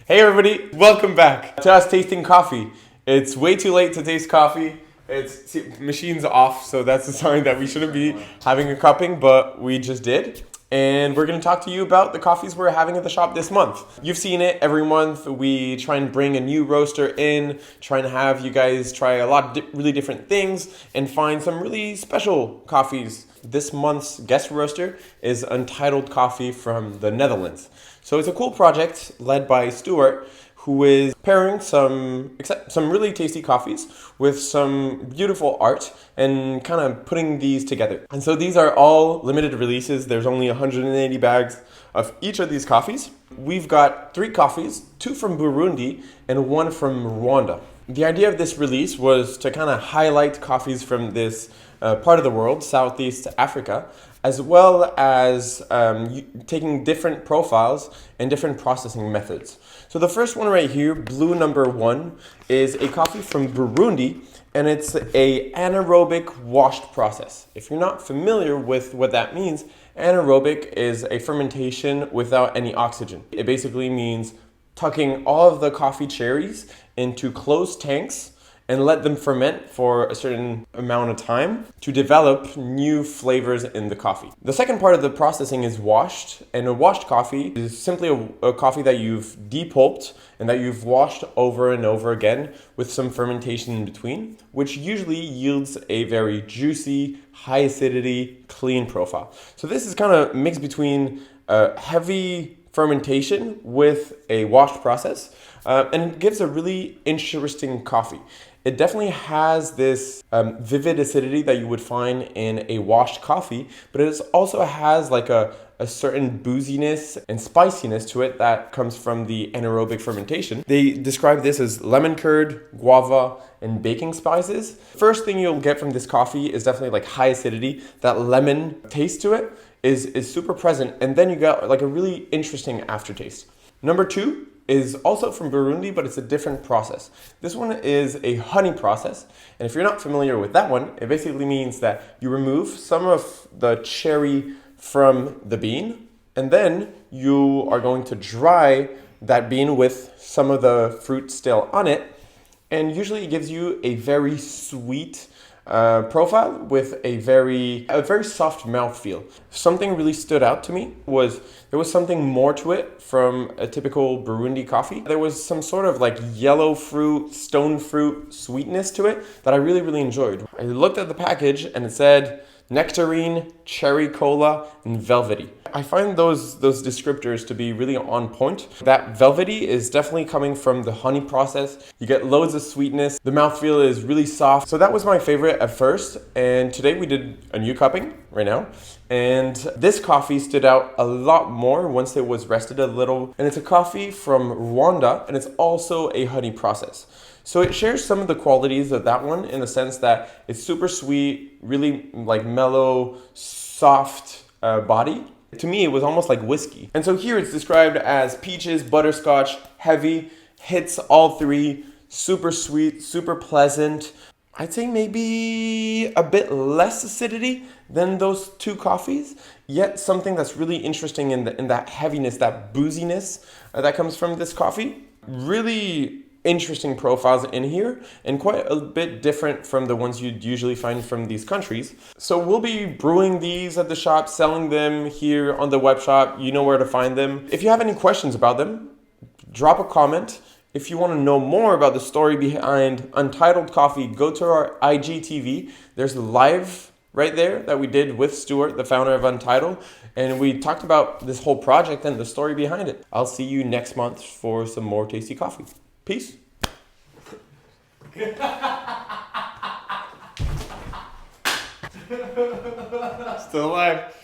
Hey everybody, welcome back to us tasting coffee. It's way too late to taste coffee. Machine's off, so that's a sign that we shouldn't be having a cupping, but we just did. And we're going to talk to you about the coffees we're having at the shop this month. You've seen it every month. We try and bring a new roaster in, trying to have you guys try a lot of really different things and find some really special coffees. This month's guest roaster is Untitled Coffee from the Netherlands. So it's a cool project led by Stuart, who is pairing some really tasty coffees with some beautiful art and kind of putting these together. And so these are all limited releases. There's only 180 bags of each of these coffees. We've got 3 coffees, 2 from Burundi and 1 from Rwanda. The idea of this release was to kind of highlight coffees from this part of the world, Southeast Africa, as well as taking different profiles and different processing methods. So the first one right here, Blue Number 1, is a coffee from Burundi, and it's a anaerobic washed process. If you're not familiar with what that means, anaerobic is a fermentation without any oxygen. It basically means tucking all of the coffee cherries into closed tanks and let them ferment for a certain amount of time to develop new flavors in the coffee. The second part of the processing is washed, and a washed coffee is simply a coffee that you've depulped and that you've washed over and over again with some fermentation in between, which usually yields a very juicy, high acidity, clean profile. So this is kind of mixed between heavy fermentation with a washed process, and it gives a really interesting coffee. It definitely has this vivid acidity that you would find in a washed coffee, but it also has like a certain booziness and spiciness to it that comes from the anaerobic fermentation. They describe this as lemon curd, guava, and baking spices. First thing you'll get from this coffee is definitely like high acidity. That lemon taste to it is super present, and then you got like a really interesting aftertaste. Number 2 is also from Burundi, but it's a different process. This one is a honey process, and if you're not familiar with that one, it basically means that you remove some of the cherry from the bean, and then you are going to dry that bean with some of the fruit still on it, and usually it gives you a very sweet profile with a very soft mouthfeel. Something really stood out to me was there was something more to it from a typical Burundi coffee. There was some sort of like yellow fruit, stone fruit sweetness to it that I really enjoyed. I looked at the package and it said nectarine, cherry cola, and velvety. I find those descriptors to be really on point. That velvety is definitely coming from the honey process. You get loads of sweetness. The mouthfeel is really soft. So that was my favorite at first. And today we did a new cupping right now. And this coffee stood out a lot more once it was rested a little. And it's a coffee from Rwanda, and it's also a honey process. So it shares some of the qualities of that one in the sense that it's super sweet, really like mellow, soft body. To me, it was almost like whiskey. And so here it's described as peaches, butterscotch, heavy, hits all 3, super sweet, super pleasant. I'd say maybe a bit less acidity than those 2 coffees, yet something that's really interesting in that heaviness, that booziness that comes from this coffee. Really interesting profiles in here and quite a bit different from the ones you'd usually find from these countries. So we'll be brewing these at the shop, selling them here on the web shop. You know where to find them. If you have any questions about them, drop a comment. If you want to know more about the story behind Untitled Coffee, go to our IGTV. There's a live right there that we did with Stuart, the founder of Untitled, and we talked about this whole project and the story behind it. I'll see you next month for some more tasty coffee. Peace. Still alive.